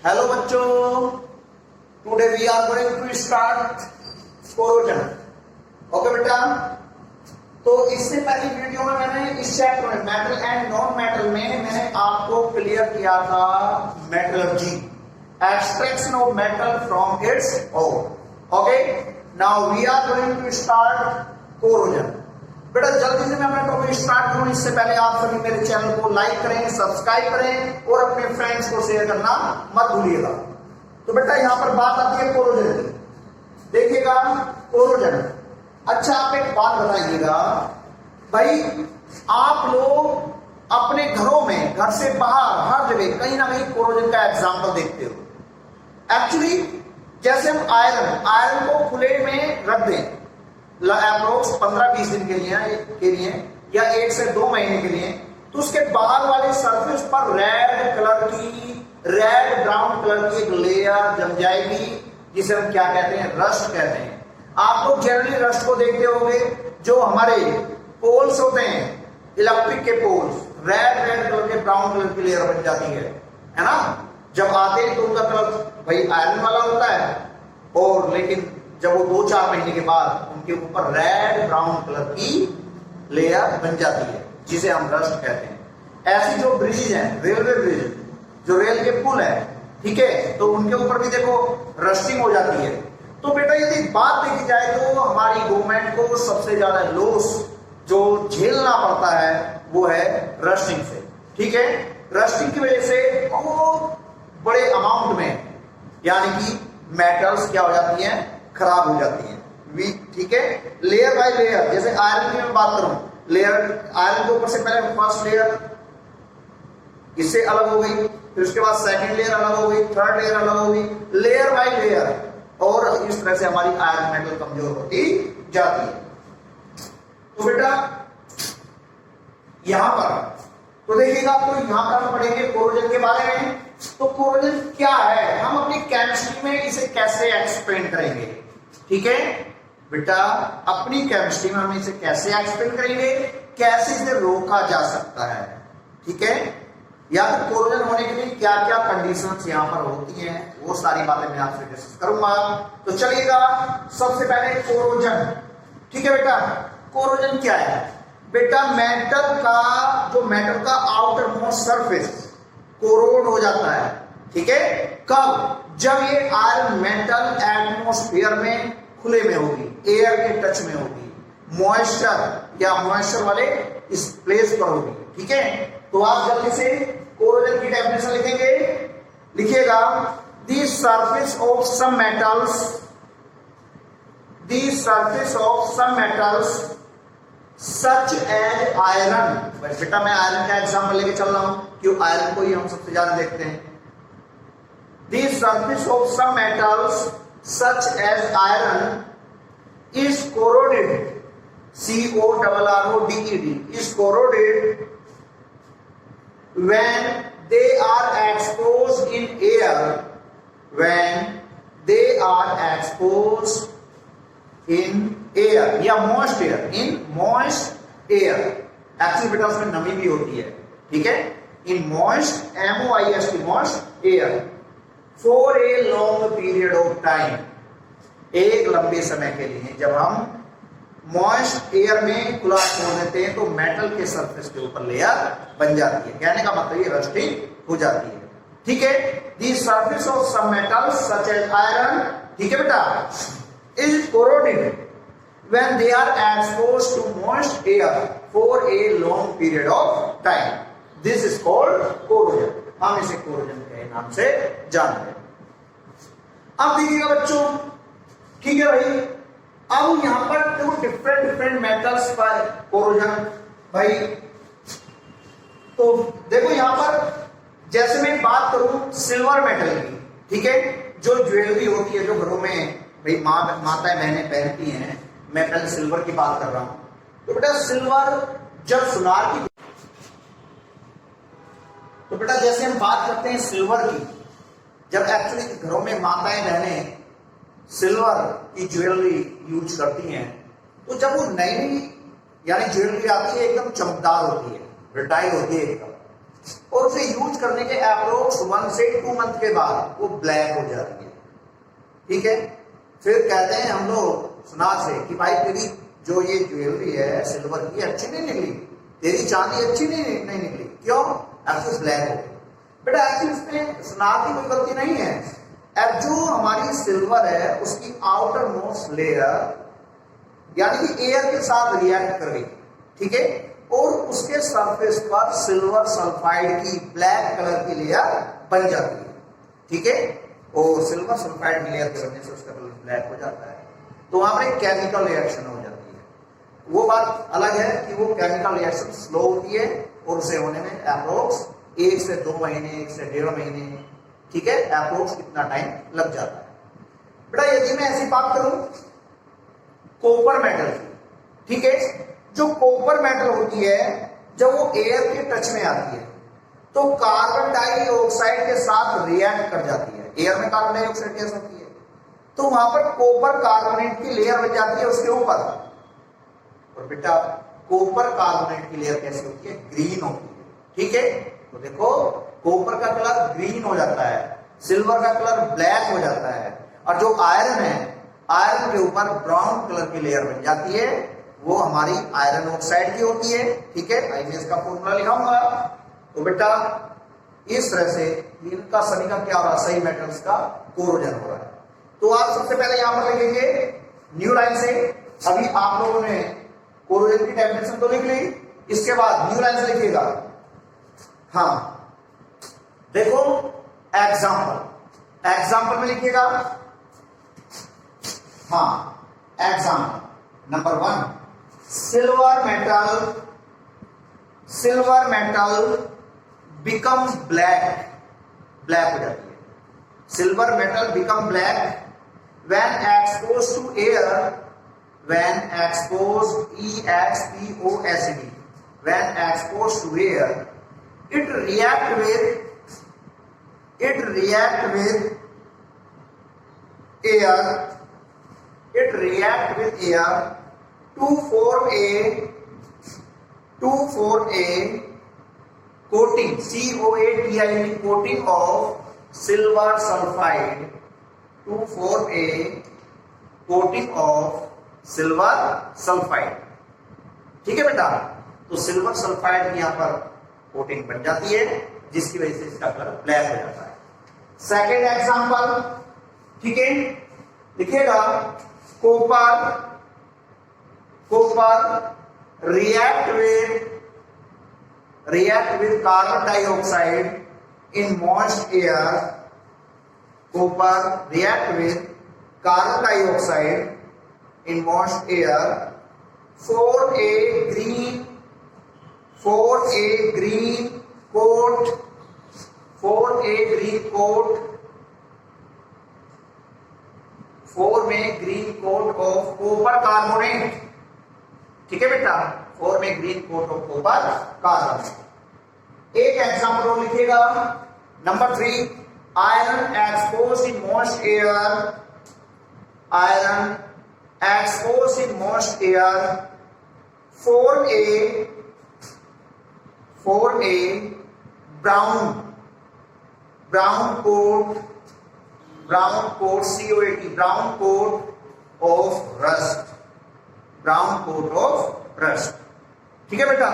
Hello बच्चों, today we are going to start corrosion. Okay बेटा, तो इससे पहली वीडियो में मैंने इस चैप्टर में मेटल एंड नॉन मेटल में मैंने आपको क्लियर किया था metallurgy, extraction of metal from its ore. Okay, now we are going to start corrosion. बेटा जल्दी से मैं अपना टॉपिक स्टार्ट करूं, इससे पहले आप सभी मेरे चैनल को लाइक करें, सब्सक्राइब करें और अपने फ्रेंड्स को शेयर करना मत भूलिएगा। तो बेटा यहां पर बात आती है कोरोजन की। देखिएगा कोरोजन, अच्छा आप एक बात बताइएगा भाई, आप लोग अपने घरों में, घर से बाहर हर जगह कहीं ना कहीं कोरोजन का एग्जाम्पल देखते हो। एक्चुअली जैसे हम आयरन को खुले में रख दें अप्रोक्स 15-20 दिन के लिए या 1 से 2 महीने के लिए, तो उसके बाहर वाले सरफेस पर रेड ब्राउन कलर की एक लेयर जम जाएगी, जिसे हम क्या कहते हैं, रस्ट कहते हैं। आप लोग जनरली रस्ट को देखते होंगे, जो हमारे पोल्स होते हैं, इलेक्ट्रिक के पोल्स, रेड कलर के ब्राउन कलर की लेयर बन जाती है ना। जब आते हैं तो उनका कलर भाई आयरन वाला होता है, और लेकिन जब वो 2-4 महीने के बाद उनके ऊपर रेड ब्राउन कलर की लेयर बन जाती है, जिसे हम रस्ट कहते हैं। ऐसी जो ब्रिज है, रेलवे ब्रिज, जो रेल के पुल है, ठीक है, तो उनके ऊपर भी देखो रस्टिंग हो जाती है। तो बेटा यदि बात देखी जाए तो हमारी गवर्नमेंट को सबसे ज्यादा लॉस जो झेलना पड़ता है वो है रस्टिंग से। ठीक है, रस्टिंग की वजह से बहुत बड़े अमाउंट में यानी कि मेटल्स क्या हो जाती हैं, खराब हो जाती है। ठीक है, लेयर बाय लेयर, जैसे आयरन की मैं बात करूं, लेयर आयरन के ऊपर से पहले फर्स्ट लेयर इससे अलग हो गई, फिर उसके बाद सेकंड लेयर अलग हो गई, थर्ड लेयर अलग हो गई, लेयर बाय लेयर, और इस तरह से हमारी आयरन मेटल कमजोर होती जाती है। तो बेटा यहां पर तो देखिएगा, तो यहां पर हम पढ़ेंगे कोरोजन के बारे में। तो कोरोजन क्या है, हम अपनी केमिस्ट्री में इसे कैसे एक्सप्लेन करेंगे। ठीक है बेटा, अपनी केमिस्ट्री में हम इसे कैसे एक्सप्लेन करेंगे, कैसे इसे रोका जा सकता है। ठीक है, या फिर कोरोजन होने के लिए क्या क्या कंडीशंस यहां पर होती हैं, वो सारी बातें मैं आपसे डिस्कस करूंगा। तो चलिएगा, सबसे पहले कोरोजन। ठीक है बेटा, कोरोजन क्या है बेटा, मेटल का आउटर मोस्ट सरफेस कोरोड हो जाता है। ठीक है, कब, जब ये आयरन मेटल एटमॉस्फेयर में खुले में होगी, एयर के टच में होगी, मॉइस्चर वाले इस प्लेस पर होगी। ठीक है, तो आप जल्दी से कोरोजन की डेफिनेशन लिखेंगे, लिखिएगा, the surface of some metals such as iron. बेटा मैं आयरन का एग्जांपल लेके चल रहा हूं, क्यों आयरन को ही हम सबसे ज्यादा देखते हैं। The surface of some metals such as iron is corroded, corroded, is corroded when they are exposed in air, या moist air, एक्चुअली बेटा उसमें नमी भी होती है। ठीक है, in moist, moist air for a long period of time, एक लंबे समय के लिए जब हम मॉइस्ट एयर में खुला छोड़ देते हैं तो मेटल के सरफेस के ऊपर लेयर बन जाती है। कहने का मतलब ये रस्टिंग हो जाती है। ठीक है, the surface of some metals such as iron, ठीक है बेटा, is corroded when they are exposed to moist air for a long period of time. This is called corrosion. हम इसे कोरोजन के नाम से जानते हैं। अब देखिएगा बच्चों, ठीक है भाई, अब यहां पर देखो डिफरेंट मेटल्स का कोरोजन भाई। तो देखो यहां पर जैसे मैं बात करूं सिल्वर मेटल की, ठीक है, जो ज्वेलरी होती है, जो घरों में भाई माताएं बहनें पहनती हैं, मैं पहले सिल्वर की बात कर रहा हूं। तो बेटा सिल्वर जब सुनार की, तो बेटा जैसे हम बात करते हैं सिल्वर की, जब एक्चुअली घरों में माताएं बहनें सिल्वर की ज्वेलरी यूज करती हैं, तो जब वो नई यानी ज्वेलरी आती है एकदम चमकदार होती है, ब्रिटाइल होती है एकदम, और उसे यूज करने के अप्रोक्स 1 से 2 मंथ के बाद वो ब्लैक हो जाती है। ठीक है, फिर कहते हैं हम लोग सुनार से कि भाई तेरी जो ये ज्वेलरी है सिल्वर की अच्छी नहीं निकली, तेरी चांदी अच्छी नहीं निकली, क्यों? एक्चुअली ब्लैक हो गई। बेटा एक्चुअली इसमें सुनार की कोई गलती नहीं है। अब जो हमारी सिल्वर है उसकी आउटर मोस्ट लेयर यानी कि एयर के साथ रिएक्ट कर गई, ठीक है, और उसके सरफेस पर सिल्वर सल्फाइड की ब्लैक कलर की लेयर बन जाती है। ठीक है, और सिल्वर सल्फाइड की लेयर के बनने से उसका कलर ब्लैक हो जाता है। तो वहां पर एक केमिकल रिएक्शन हो जाती है। वो बात अलग है कि वो केमिकल रिएक्शन स्लो होती है और उसे होने में अप्रोक्स 1 से 2 महीने, 1 से 1.5 महीने, ठीक है, अप्रोक्स कितना टाइम लग जाता है। बेटा यदि मैं ऐसी बात करूं कॉपर मेटल की, ठीक है, जो कॉपर मेटल होती है जब वो एयर के टच में आती है तो कार्बन डाइऑक्साइड के साथ रिएक्ट कर जाती है। एयर में कार्बन डाइऑक्साइड गैस होती है, तो वहां पर कॉपर कार्बोनेट की लेयर बन जाती है उसके ऊपर। और बेटा कॉपर कार्बोनेट की लेयर कैसी होती है? ग्रीन होती है। ठीक है, तो देखो कॉपर का कलर ग्रीन हो जाता है, सिल्वर का कलर ब्लैक हो जाता है, और जो आयरन है आयरन के ऊपर ब्राउन कलर की लेयर बन जाती है, वो हमारी आयरन ऑक्साइड की होती है। ठीक है, मैं इसका फॉर्मूला लिखाऊंगा। तो बेटा इस तरह से इनका सभी का क्या हो रहा है? सही मेटल्स का कोरोजन हो रहा है। तो आप सबसे पहले यहां पर लिखेंगे न्यू लाइन से। अभी आप लोगों ने कोरोजन की डेफिनेशन तो लिख ली, इसके बाद न्यू लाइन से लिखिएगा। हाँ देखो एग्जाम्पल, एग्जाम्पल में लिखिएगा। हाँ example number 1, silver metal becomes black, black हो जाती है। Silver metal become black when exposed to air, when exposed EXPOSD, when exposed to air, it react with air, to form a coating, COATING, coating of silver sulfide, to form a coating of silver sulfide। ठीक है बेटा, तो silver sulphide की यहां पर coating बन जाती है जिसकी वजह से इसका कलर ब्लैक हो जाता है। सेकेंड एग्जांपल, ठीक है, लिखिएगा copper react with carbon dioxide in moist air, copper react with carbon dioxide in moist air for a green coat, form a green coat of copper carbonate। ठीक है बेटा, form a green coat of copper carbonate. एक example और लिखिएगा number 3, iron exposed in moist air, form a brown coat, COAT, brown coat of rust। ठीक है बेटा,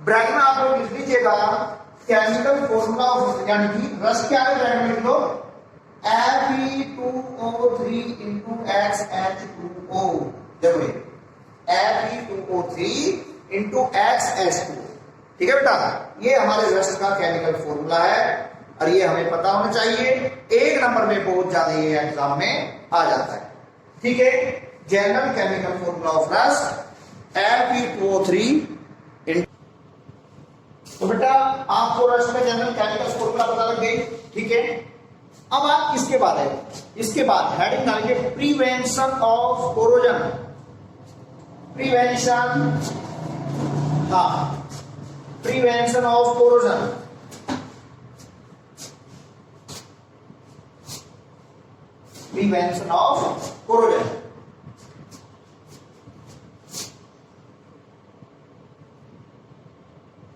bracket में आप लोग लिख लीजिएगा केमिकल फॉर्मूला ऑफ, यानी कि रस्ट क्या है, ब्रैकेट में लिख लो Fe2O3 into XH2O, देखो Fe2O3 into XH2। ठीक है बेटा, ये हमारे रस्ट का केमिकल फॉर्मूला है और ये हमें पता होना चाहिए। 1 नंबर में बहुत ज्यादा ये एग्जाम में आ जाता है। ठीक है, general chemical formula of rust Fe2O3। तो बेटा आपको रस्ट में जनरल केमिकल फॉर्मूला पता लग गई। ठीक है, अब आप इसके बाद हेडिंग डालेंगे prevention of corrosion. Prevention of corrosion.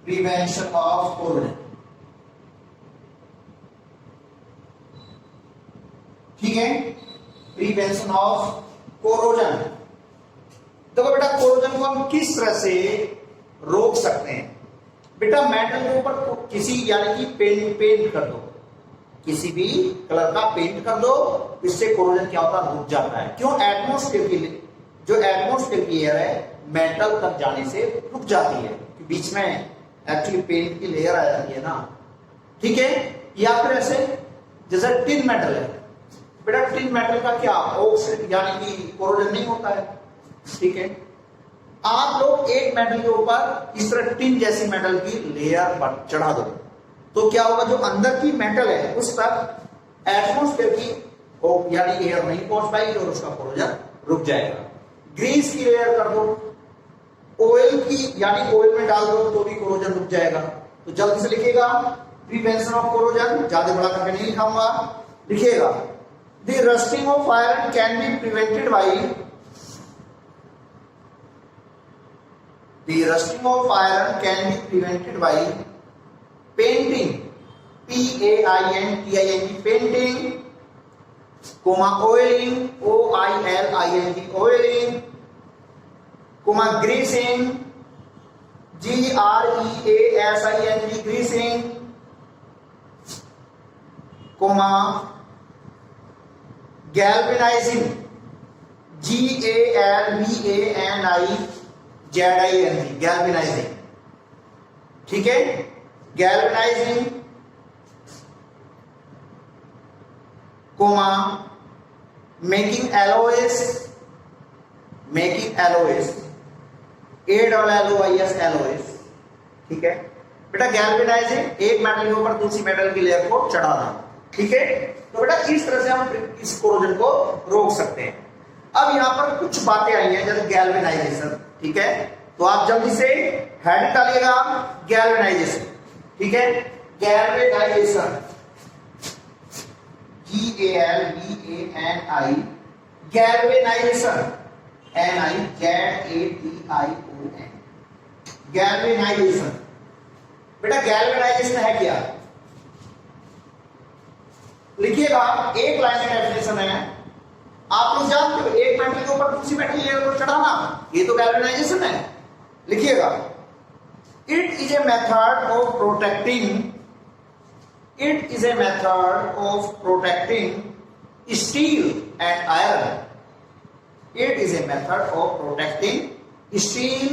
Prevention of corrosion। ठीक है, प्रिवेंशन ऑफ कोरोजन। देखो बेटा कोरोजन को हम किस तरह से रोक सकते हैं। बेटा मेटल के ऊपर किसी यानी कि पेंट कर दो, किसी भी कलर का पेंट कर दो, इससे कोरोजन क्या होता है, रुक जाता है। क्यों? एटमॉस्फेयर की जो एटमॉस्फेयर की एयर है मेटल तक जाने से रुक जाती है, बीच में एक्चुअली पेंट की लेयर आ जाती है ना, ठीक है। या फिर ऐसे जैसे टिन मेटल है, बेटा टिन मेटल का क्या ऑक्सीड यानी कि कोरोजन नहीं होता है, ठीक है। आप लोग एक मेटल के ऊपर इस तरह टिन जैसी मेटल की लेयर चढ़ा दो तो क्या होगा, जो अंदर की मेटल है उस तक एटमॉस्फेयर की यानी एयर नहीं पहुंच पाएगी और उसका कोरोजन रुक जाएगा। ग्रीस की लेयर कर दो, ऑयल की यानी ऑयल में डाल दो तो भी कोरोजन रुक जाएगा। तो जल्दी से लिखिएगा प्रिवेंशन ऑफ कोरोजन, ज्यादा बड़ा करके नहीं लिखाऊंगा, लिखिएगा the rusting of iron can be prevented by The rusting of iron can be prevented by painting, P-A-I-N-T-I-N-G, painting, oiling, O-I-L-I-N-G, oiling, greasing, G-R-E-A-S-I-N-G, greasing, galvanizing, G-A-L-V-A-N-I ZING, galvanizing, ठीक है, galvanizing, making alloys, ALLOYS, alloys, ठीक है बेटा। Galvanising एक metal के ऊपर दूसरी metal की लेयर को चढ़ाना, ठीक है। तो बेटा इस तरह से हम इस कोरोजन को रोक सकते हैं। अब यहां पर कुछ बातें आई हैं जैसे गैल्वेनाइजेशन, ठीक है। तो आप जल्दी से हेड डालिएगा गैल्वेनाइजेशन, ठीक है। Galvanisation, GALVANI, galvanisation, NIZATION, galvanisation. बेटा गैल्वेनाइजेशन है क्या, लिखिएगा, एक लाइन का डेफिनेशन है, आप लोग जानते हो एक मेटल के ऊपर दूसरी मेटल लेयर को चढ़ाना, ये तो गैल्वेनाइजेशन है। लिखिएगा it is a method of protecting steel and iron, it is a method of protecting steel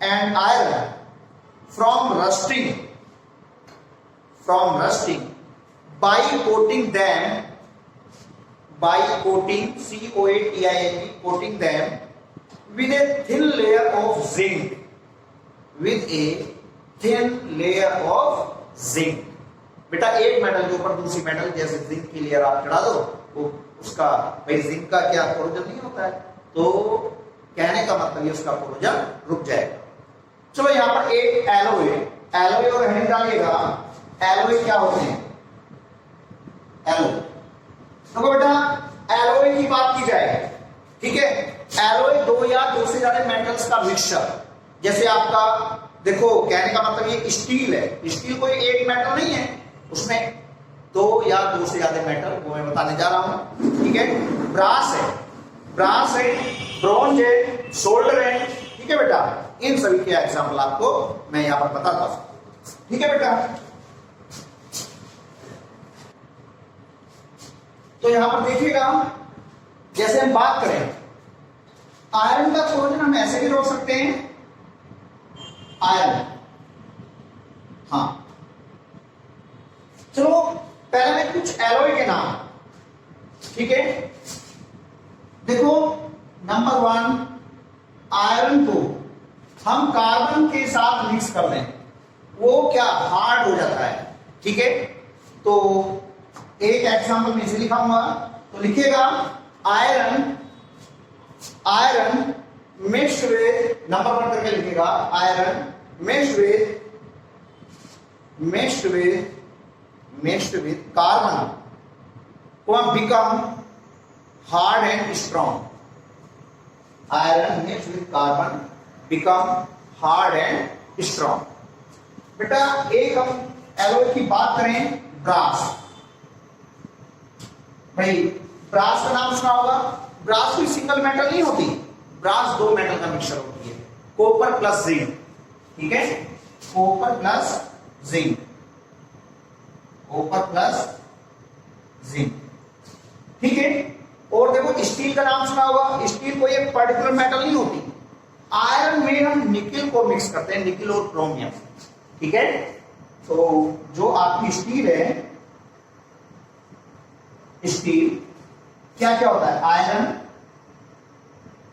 and iron from rusting by coating them, C-O-A-T-I-N-G, coating them with a thin layer of zinc, बेटा एक metal के ऊपर दूसरी metal जैसे zinc की layer आप चढ़ा दो तो उसका भाई जिंक का क्या कोरोजन नहीं होता है, तो कहने का मतलब ये उसका कोरोजन रुक जाएगा। चलो यहां पर एक एलोय और हेडिंग डालिएगा, एलोय क्या होते हैं, एलोय। देखो बेटा एलोय की बात की जाए, ठीक है, एलोय दो या दो से ज्यादा मेटल्स का मिक्सचर, जैसे आपका देखो कहने का मतलब ये स्टील है, स्टील कोई एक मेटल नहीं है, उसमें दो या दो से ज्यादा मेटल, वो मैं बताने जा रहा हूं, ठीक है। ब्रास है, ब्रॉन्ज है, सोल्डर है, ठीक है बेटा, इन सभी के एग्जाम्पल आपको मैं यहां पर बताता हूं, ठीक है बेटा। तो यहां पर देखिएगा जैसे हम बात करें आयरन का कोरोजन हम ऐसे भी रोक सकते हैं, आयरन, हाँ। चलो पहले मैं कुछ एलोय के नाम, ठीक है। देखो नंबर 1, आयरन को हम कार्बन के साथ मिक्स कर दें, वो क्या हार्ड हो जाता है, ठीक है। तो एक एग्जांपल में इसे लिखाऊंगा, तो लिखिएगा आयरन मिक्स्ड विद, नंबर 1 करके लिखिएगा, iron mixed with carbon will become hard and strong. Iron mixed with carbon become hard and strong. बेटा एक हम एलोय की बात करें, ब्रास, भाई ब्रास का नाम सुना होगा। ब्रास कोई सिंगल मेटल नहीं होती, ब्रास दो मेटल का मिक्सचर होती है, कॉपर प्लस जिंक, ठीक है, copper plus zinc, copper plus zinc, ठीक है। और देखो स्टील का नाम सुना होगा, स्टील कोई एक पर्टिकुलर मेटल नहीं होती। आयरन में हम निकिल को मिक्स करते हैं, निकिल और क्रोमियम, ठीक है। तो जो आपकी स्टील है, स्टील क्या क्या होता है, iron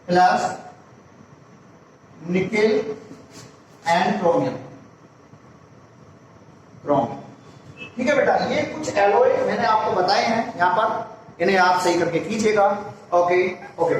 plus nickel and chromium, chrome, ठीक है बेटा। ये कुछ एलॉय मैंने आपको बताए हैं यहां पर, इन्हें आप सही करके कीजिएगा। Okay okay.